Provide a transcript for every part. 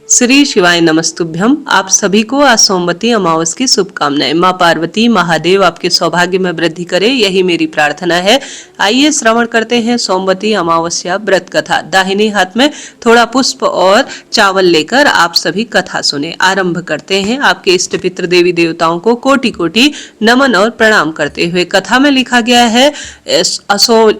श्री शिवाय नमस्तुभ्यम। आप सभी को आज सोमवती अमावस की शुभकामनाएं। माँ पार्वती महादेव आपके सौभाग्य में वृद्धि करे, यही मेरी प्रार्थना है। आइए श्रवण करते हैं सोमवती अमावस्या व्रत कथा। दाहिने हाथ में थोड़ा पुष्प और चावल लेकर आप सभी कथा सुने। आरंभ करते हैं। आपके इष्ट पितृ देवी देवताओं को कोटि कोटि नमन और प्रणाम करते हुए कथा में लिखा गया है,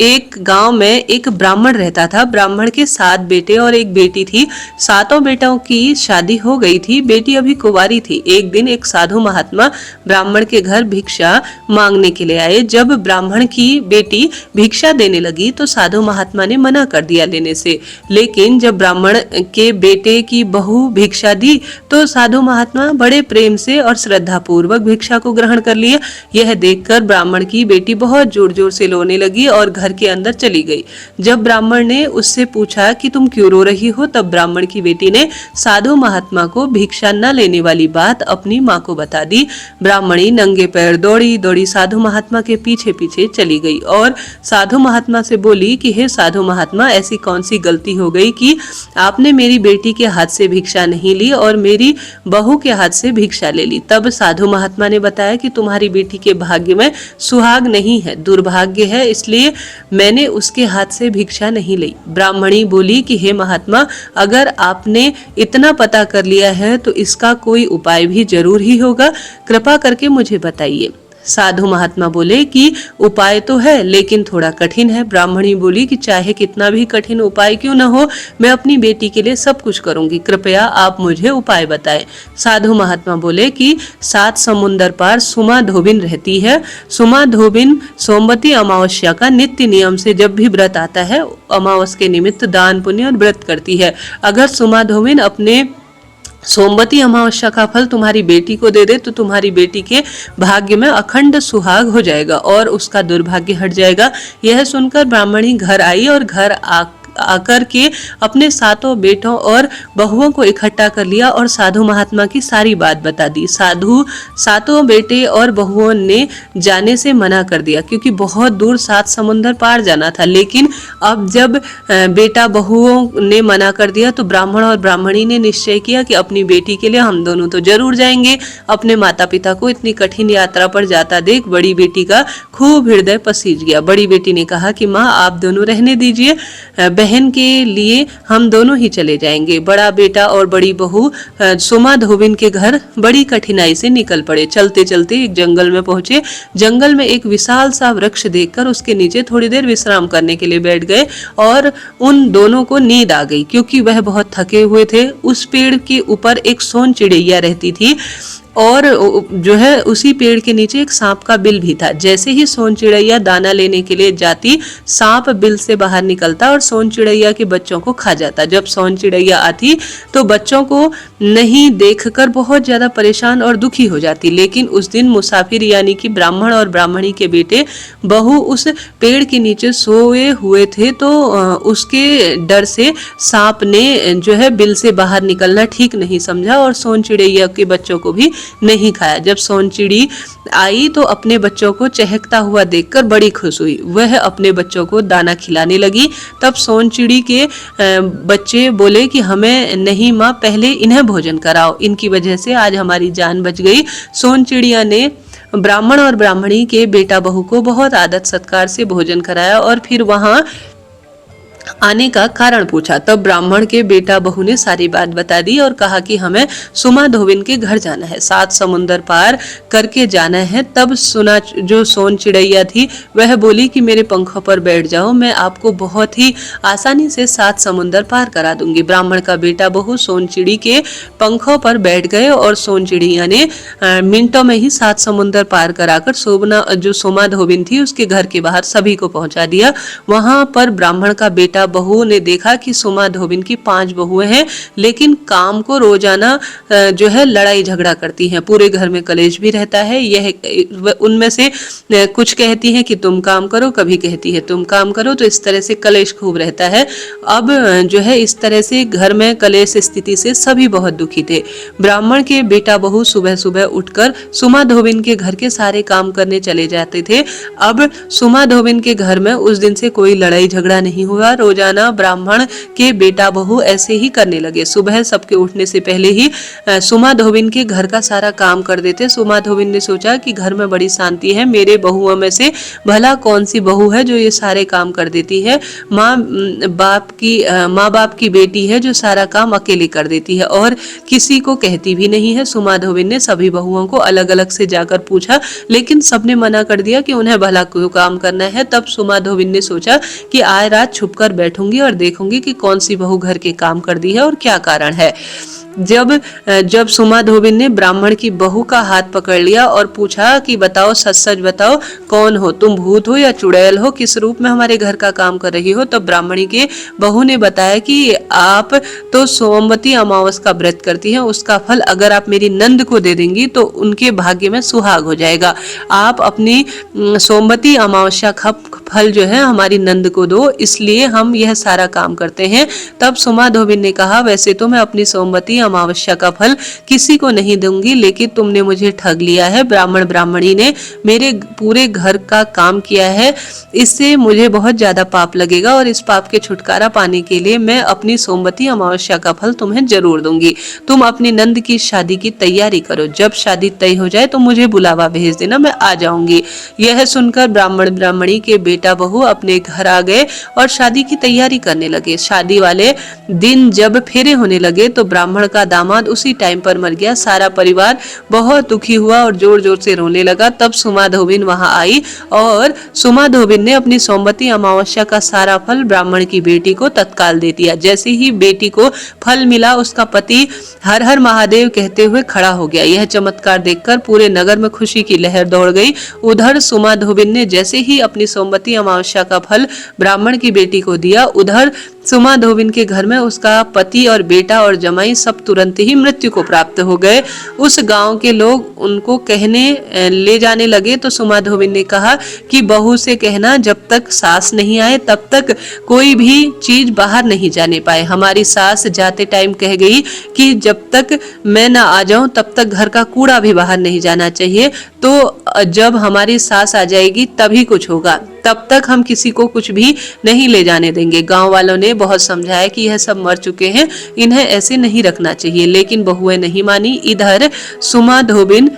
एक गांव में एक ब्राह्मण रहता था। ब्राह्मण के 7 बेटे और एक बेटी थी। सातों बेटों की शादी हो गई थी, बेटी अभी कुंवारी थी। एक दिन एक साधु महात्मा ब्राह्मण के घर भिक्षा मांगने के लिए आए। जब ब्राह्मण की बेटी भिक्षा देने लगी तो साधु महात्मा ने मना कर दिया लेने से। लेकिन जब ब्राह्मण के बेटे की बहू भिक्षा दी तो साधु महात्मा बड़े प्रेम से और श्रद्धा पूर्वक भिक्षा को ग्रहण कर लिया। यह देखकर ब्राह्मण की बेटी बहुत जोर जोर से रोने लगी और घर के अंदर चली गई। जब ब्राह्मण ने उससे पूछा कि तुम क्यों रो रही हो, तब ब्राह्मण की बेटी ने साधु महात्मा को भिक्षा न लेने वाली बात अपनी माँ को बता दी। ब्राह्मणी नंगे पैर दौड़ी दौड़ी साधु महात्मा के पीछे पीछे चली गई और साधु महात्मा से बोली कि हे साधु महात्मा, ऐसी कौन सी गलती हो गई कि आपने मेरी बेटी के हाथ से भिक्षा नहीं ली और मेरी बहू के हाथ से भिक्षा ले ली। तब साधु महात्मा ने बताया कि तुम्हारी बेटी के भाग्य में सुहाग नहीं है, दुर्भाग्य है, इसलिए मैंने उसके हाथ से भिक्षा नहीं ली। ब्राह्मणी बोली कि हे महात्मा, अगर आपने इतना पता कर लिया है तो इसका कोई उपाय भी जरूर ही होगा, कृपा करके मुझे बताइए। साधु महात्मा बोले कि उपाय तो है लेकिन थोड़ा कठिन है। ब्राह्मणी बोली कि चाहे कितना भी कठिन उपाय क्यों न हो, मैं अपनी बेटी के लिए सब कुछ करूंगी, कृपया आप मुझे उपाय बताएं। साधु महात्मा बोले कि 7 समुंदर पार सुमा धोबिन रहती है। सुमा धोबिन सोमवती अमावस्या का नित्य नियम से जब भी व्रत आता है अमावस के निमित्त दान पुण्य और व्रत करती है। अगर सुमा धोबिन अपने सोमवती अमावस्या का फल तुम्हारी बेटी को दे दे तो तुम्हारी बेटी के भाग्य में अखंड सुहाग हो जाएगा और उसका दुर्भाग्य हट जाएगा। यह सुनकर ब्राह्मणी घर आई और घर आकर के अपने 7 बेटों और बहुओं को इकट्ठा कर लिया और साधु महात्मा की सारी बात बता दी। 7 बेटे और बहुओं ने जाने से मना कर दिया क्योंकि बहुत दूर 7 समुंदर पार जाना था। लेकिन अब जब बेटा बहुओं ने मना कर दिया तो ब्राह्मण और ब्राह्मणी ने निश्चय किया कि अपनी बेटी के लिए हम दोनों तो जरूर जाएंगे। अपने माता पिता को इतनी कठिन यात्रा पर जाता देख बड़ी बेटी का खूब हृदय पसीज गया। बड़ी बेटी ने कहा कि माँ, आप दोनों रहने दीजिए, बहन के लिए हम दोनों ही चले जाएंगे। बड़ा बेटा और बड़ी बहू सुमा धोबिन के घर बड़ी कठिनाई से निकल पड़े। चलते चलते एक जंगल में पहुंचे। जंगल में एक विशाल सा वृक्ष देखकर उसके नीचे थोड़ी देर विश्राम करने के लिए बैठ गए और उन दोनों को नींद आ गई क्योंकि वह बहुत थके हुए थे। उस पेड़ के ऊपर एक सोन चिड़ैया रहती थी और जो है उसी पेड़ के नीचे एक सांप का बिल भी था। जैसे ही सोन चिड़ैया दाना लेने के लिए जाती, सांप बिल से बाहर निकलता और सोन चिड़ैया के बच्चों को खा जाता। जब सोन चिड़ैया आती तो बच्चों को नहीं देखकर बहुत ज्यादा परेशान और दुखी हो जाती। लेकिन उस दिन मुसाफिर यानी कि ब्राह्मण और ब्राह्मणी के बेटे बहू उस पेड़ के नीचे सोए हुए थे तो उसके डर से सांप ने जो है बिल से बाहर निकलना ठीक नहीं समझा और सोन चिड़ैया के बच्चों को भी नहीं खाया। जब सोनचिड़ी आई तो अपने बच्चों को चहकता हुआ देखकर बड़ी खुश हुई। वह अपने बच्चों को दाना खिलाने लगी। तब सोनचिड़ी के बच्चे बोले कि हमें नहीं माँ, पहले इन्हें भोजन कराओ, इनकी वजह से आज हमारी जान बच गई। सोनचिड़िया ने ब्राह्मण और ब्राह्मणी के बेटा बहू को बहुत आदर सत्कार से भोजन कराया और फिर वहां आने का कारण पूछा। तब ब्राह्मण के बेटा बहू ने सारी बात बता दी और कहा कि हमें सुमा धोबिन के घर जाना है, 7 समुंदर पार करके जाना है। तब सुना जो सोन चिड़ैया थी वह बोली कि मेरे पंखों पर बैठ जाओ, मैं आपको बहुत ही आसानी से 7 समुंदर पार करा दूंगी। ब्राह्मण का बेटा बहू सोन चिड़ी के पंखों पर बैठ गए और सोन चिड़िया ने मिनटों में ही 7 समुंदर पार कराकर सुमा धोबिन थी उसके घर के बाहर सभी को पहुंचा दिया। वहां पर ब्राह्मण का बेटा बहू ने देखा कि सुमा धोबिन की 5 बहुएं हैं लेकिन काम को रोजाना जो है लड़ाई झगड़ा करती हैं। पूरे घर में कलेश भी रहता है। यह उनमें से कुछ कहती हैं कि तुम काम करो, कभी कहती है तुम काम करो, तो इस तरह से कलेश खूब रहता है। अब जो है इस तरह से घर में कलेश स्थिति से सभी बहुत दुखी थे। ब्राह्मण के बेटा बहू सुबह सुबह उठकर सुमा धोबिन के घर के सारे काम करने चले जाते थे। अब सुमा धोबिन के घर में उस दिन से कोई लड़ाई झगड़ा नहीं हुआ। रोजाना ब्राह्मण के बेटा बहू ऐसे ही करने लगे। सुबह सबके उठने से पहले ही सुमा धोबिन के घर का सारा काम कर देते। सुमा धोबिन ने सोचा कि घर में बड़ी शांति है, मेरे बहुओं में से भला कौन सी बहू है जो ये सारे काम कर देती है। माँ बाप की बेटी है जो सारा काम अकेले कर देती है और किसी को कहती भी नहीं है। सुमा धोबिन ने सभी बहुओं को अलग अलग से जाकर पूछा, लेकिन सबने मना कर दिया कि उन्हें भला क्यों काम करना है। तब सुमा धोबिन ने सोचा कि आज रात छुपकर बैठूंगी और देखूंगी कि कौन सी बहू घर के काम कर दी है और क्या कारण है। जब सुमा धोबिन ने ब्राह्मण की बहू का हाथ पकड़ लिया और पूछा कि बताओ, सच सच बताओ, कौन हो तुम, भूत हो या चुड़ैल हो, किस रूप में हमारे घर का काम कर रही हो। तब ब्राह्मणी के बहू ने बताया कि आप तो सोमवती अमावस का व्रत करती हैं, उसका फल अगर आप मेरी नंद को दे देंगी तो उनके भाग्य में सुहाग हो जाएगा। आप अपनी सोमवती अमावस्या का फल जो है हमारी नंद को दो, इसलिए हम यह सारा काम करते हैं। तब सुमा धोबिन ने कहा, वैसे तो मैं अपनी सोमवती अमावस्या का फल किसी को नहीं दूंगी, लेकिन तुमने मुझे ठग लिया है। ब्राह्मणी ने मेरे पूरे घर का काम किया है, इससे मुझे बहुत ज्यादा पाप लगेगा और इस पाप के छुटकारा पाने के लिए मैं अपनी सोमवती अमावस्या का फल तुम्हें जरूर दूंगी। तुम अपनी नंद की शादी की तैयारी करो, जब शादी तय हो जाए तो मुझे बुलावा भेज देना, मैं आ जाऊंगी। यह सुनकर ब्राह्मणी के बेटा बहू अपने घर आ गए और शादी की तैयारी करने लगे। शादी वाले दिन जब फेरे होने लगे तो ब्राह्मण का दामाद उसी टाइम पर मर गया। सारा परिवार बहुत दुखी हुआ और जोर जोर से रोने लगा। तब सुमा धोबिन वहां आई और सुमा धोबिन ने अपनी सोमवती अमावस्या का सारा फल ब्राह्मण की बेटी को तत्काल दे दिया। जैसे ही बेटी को फल मिला, उसका पति हर हर महादेव कहते हुए खड़ा हो गया। यह चमत्कार देखकर पूरे नगर में खुशी की लहर दौड़ गई। उधर सुमा धोबिन ने जैसे ही अपनी सोमवती अमावस्या का फल ब्राह्मण की बेटी को दिया, उधर सुमा धोबिन के घर में उसका पति और बेटा और जमाई सब तुरंत ही मृत्यु को प्राप्त हो गए। उस गांव के लोग उनको कहने ले जाने लगे तो सुमा धोबिन ने कहा कि बहू से कहना जब तक सास नहीं आए तब तक कोई भी चीज बाहर नहीं जाने पाए। हमारी सास जाते टाइम कह गई कि जब तक मैं ना आ जाऊं तब तक घर का कूड़ा भी बाहर नहीं जाना चाहिए, तो जब हमारी सास आ जाएगी तभी कुछ होगा, तब तक हम किसी को कुछ भी नहीं ले जाने देंगे। गांव वालों ने बहुत समझाया कि यह सब मर चुके हैं, इन्हें ऐसे नहीं रखना चाहिए, लेकिन बहुएं नहीं मानी। इधर सुमा धोबिन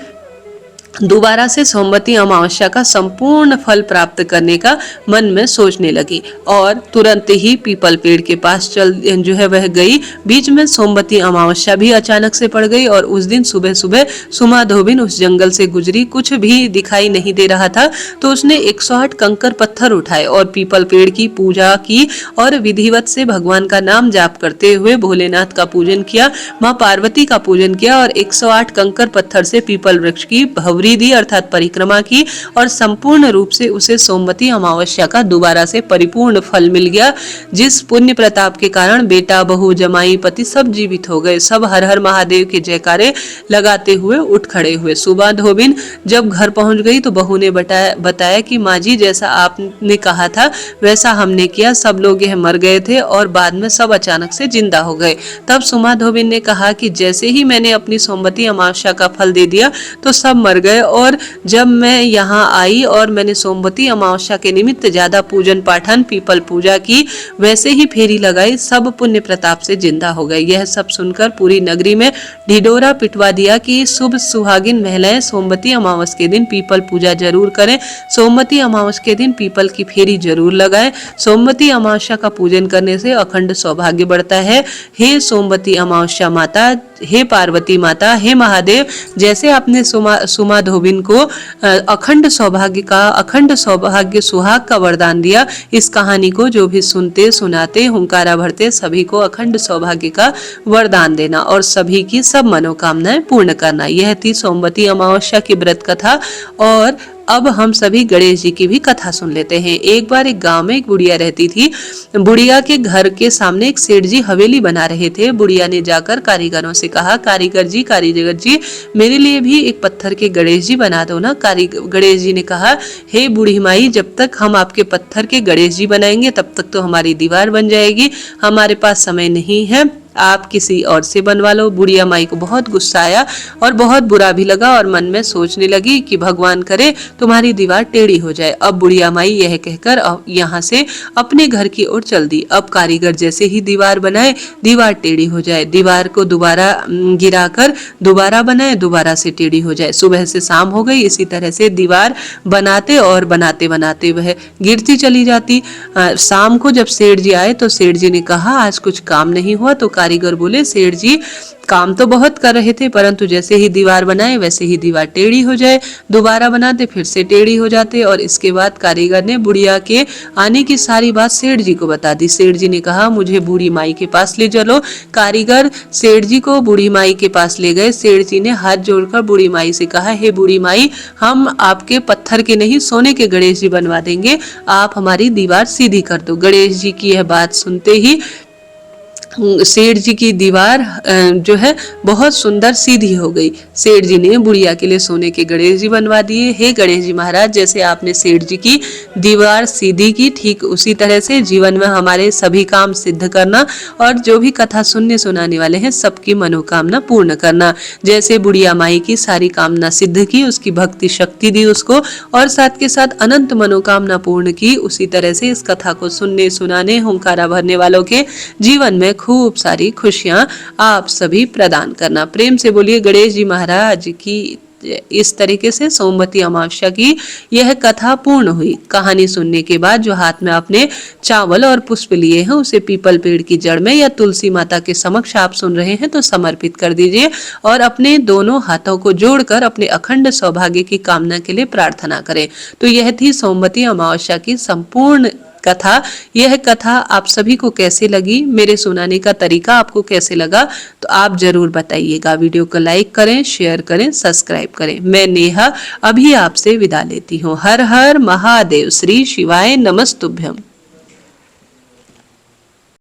दोबारा से सोमवती अमावस्या का संपूर्ण फल प्राप्त करने का मन में सोचने लगी और तुरंत ही पीपल पेड़ के पास वह गई। बीच में सोमवती अमावस्या भी अचानक से पड़ गई और उस दिन सुबह सुबह सुमा धोबिन उस जंगल से गुजरी। कुछ भी दिखाई नहीं दे रहा था तो उसने 108 कंकर पत्थर उठाए और पीपल पेड़ की पूजा की और विधिवत से भगवान का नाम जाप करते हुए भोलेनाथ का पूजन किया, माँ पार्वती का पूजन किया और 108 कंकर पत्थर से पीपल वृक्ष की भवरी दी अर्थात परिक्रमा की और संपूर्ण रूप से उसे सोमवती अमावस्या का दोबारा से परिपूर्ण फल मिल गया, जिस पुण्य प्रताप के कारण बेटा बहू जमाई पति सब जीवित हो गए। सब हर हर महादेव के जयकारे लगाते हुए उठ खड़े हुए। सुमा धोबिन जब घर पहुंच गई तो बहू ने बताया कि माँ जी, जैसा आपने कहा था वैसा हमने किया, सब लोग यह मर गए थे और बाद में सब अचानक से जिंदा हो गए। तब सुमा धोबिन ने कहा कि जैसे ही मैंने अपनी सोमवती अमावस्या का फल दे दिया तो सब मर गए और जब मैं यहाँ आई और मैंने सोमवती अमावस्या के निमित्त ज्यादा पूजन पाठन पीपल पूजा की, वैसे ही फेरी लगाई, सब पुण्य प्रताप से जिंदा हो गए। यह सब सुनकर पूरी नगरी में ढिढोरा पिटवा दिया कि शुभ सुहागिन महिलाएं सोमवती अमावस के दिन पीपल पूजा जरूर करें, सोमवती अमावस के दिन पीपल की फेरी जरूर लगाएं। सोमवती अमावस्या का पूजन करने से अखंड सौभाग्य बढ़ता है। हे सोमवती अमावस्या माता, हे पार्वती माता, हे महादेव, जैसे आपने सुमा धोबिन को अखंड सौभाग्य सुहाग का वरदान दिया, इस कहानी को जो भी सुनते सुनाते हुंकारा भरते सभी को अखंड सौभाग्य का वरदान देना और सभी की सब मनोकामनाएं पूर्ण करना। यह थी सोमवती अमावस्या की व्रत कथा। और अब हम सभी गणेश जी की भी कथा सुन लेते हैं। एक बार एक गांव में एक बुढ़िया रहती थी। बुढ़िया के घर के सामने एक सेठ जी हवेली बना रहे थे। बुढ़िया ने जाकर कारीगरों से कहा, कारीगर जी, मेरे लिए भी एक पत्थर के गणेश जी बना दो ना। गणेश जी ने कहा, हे बूढ़ी माई, जब तक हम आपके पत्थर के गणेश जी बनाएंगे तब तक तो हमारी दीवार बन जाएगी, हमारे पास समय नहीं है। आप किसी और से बनवा लो। बुढ़िया माई को बहुत गुस्सा आया और बहुत बुरा भी लगा और मन में सोचने लगी कि भगवान करे तुम्हारी दीवार टेढ़ी हो जाए। अब बुढ़िया माई यह कहकर यहाँ से अपने घर की ओर चल दी। अब कारीगर जैसे ही दीवार बनाए, दीवार टेढ़ी हो जाए, दीवार को दोबारा गिराकर दोबारा बनाए, दोबारा से टेढ़ी हो जाए। सुबह से शाम हो गई, इसी तरह से दीवार बनाते और बनाते बनाते वह गिरती चली जाती। शाम को जब सेठ जी आए तो सेठ जी ने कहा आज कुछ काम नहीं हुआ। तो कारीगर बोले सेठ जी काम तो बहुत कर रहे थे, परंतु जैसे ही दीवार बनाए वैसे ही दीवार टेढ़ी हो जाए, दोबारा बनाते फिर से टेढ़ी हो जाते। और इसके बाद कारीगर ने बुढ़िया के आने की सारी बात सेठ जी को बता दी। सेठ जी ने कहा मुझे बूढ़ी माई के पास ले चलो। कारीगर सेठ जी को बूढ़ी माई के पास ले गए। सेठ जी ने हाथ जोड़कर बूढ़ी माई से कहा हे बूढ़ी माई, हम आपके पत्थर के नहीं सोने के गणेश जी बनवा देंगे, आप हमारी दीवार सीधी कर दो। गणेश जी की यह बात सुनते ही सेठ जी की दीवार जो है बहुत सुंदर सीधी हो गई। सेठ जी ने बुढ़िया के लिए सोने के गणेश जी बनवा दिए। हे गणेश जी महाराज, जैसे आपने सेठ जी की दीवार सीधी की, ठीक उसी तरह से जीवन में हमारे सभी काम सिद्ध करना और जो भी कथा सुनने सुनाने वाले हैं सबकी मनोकामना पूर्ण करना। जैसे बुढ़िया माई की सारी कामना सिद्ध की, उसकी भक्ति शक्ति दी उसको और साथ के साथ अनंत मनोकामना पूर्ण की, उसी तरह से इस कथा को सुनने सुनाने हुंकारा भरने वालों के जीवन में खूब सारी खुशियां आप सभी प्रदान करना। प्रेम से बोलिए गणेश जी महाराज की। इस तरीके से सोमवती अमावस्या की यह कथा पूर्ण हुई। कहानी सुनने के बाद जो हाथ में आपने चावल और पुष्प लिए हैं उसे पीपल पेड़ की जड़ में या तुलसी माता के समक्ष आप सुन रहे हैं तो समर्पित कर दीजिए और अपने दोनों हाथों को जोड़कर अपने अखंड सौभाग्य की कामना के लिए प्रार्थना करें। तो यह थी सोमवती अमावस्या की संपूर्ण कथा। यह कथा आप सभी को कैसे लगी, मेरे सुनाने का तरीका आपको कैसे लगा, तो आप जरूर बताइएगा। वीडियो को लाइक करें, शेयर करें, सब्सक्राइब करें। मैं नेहा अभी आपसे विदा लेती हूँ। हर हर महादेव। श्री शिवाय नमस्तुभ्यम।